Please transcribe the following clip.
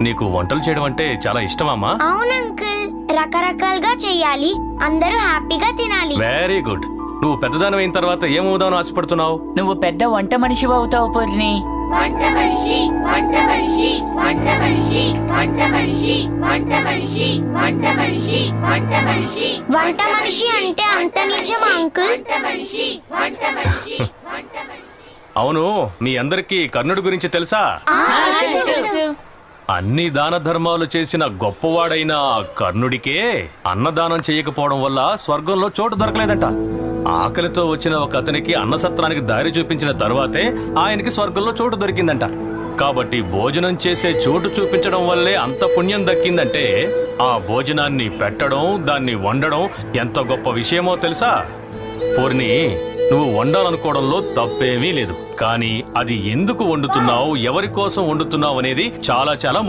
నీకు వంటలు చేయడం అంటే చాలా ఇష్టమమ్మా? అవును అంకుల్, రకరకాలుగా చెయ్యాలి, అందరూ హ్యాపీగా తినాలి. Very good. నువ్వు పెద్దదానమైన తర్వాత ఏమవుదాను ఆశపడుతున్నావు? నువ్వు పెద్ద వంట మనిషి అవుతావు పూర్ణి. వంట మనిషి, వంట మనిషి, వంట మనిషి, వంట మనిషి, వంట మనిషి, వంట మనిషి, వంట మనిషి. వంట మనిషి అంటే అంత నిజమా అంకుల్? వంట మనిషి, వంట మనిషి, వంట మనిషి. అవును, మీ అందరికీ కర్ణుడి గురించి తెలుసా? తెలుసు. అన్ని దాన ధర్మాలు చేసిన గొప్పవాడైన ఆ కర్ణుడికే అన్నదానం చేయకపోవడం వల్ల స్వర్గంలో చోటు దొరకలేదంట. ఆకలితో వచ్చిన ఒక అతనికి అన్నసత్రానికి దారి చూపించిన తర్వాతే ఆయనకి స్వర్గంలో చోటు దొరికిందంట. కాబట్టి భోజనం చేసే చోటు చూపించడం వల్లే అంత పుణ్యం దక్కిందంటే ఆ భోజనాన్ని పెట్టడం, దాన్ని వండడం ఎంత గొప్ప విషయమో తెలుసా? పూర్ణి, నువ్వు వండాలనుకోవడంలో తప్పేమీ లేదు, కానీ అది ఎందుకు వండుతున్నావు, ఎవరి కోసం వండుతున్నావు అనేది చాలా చాలా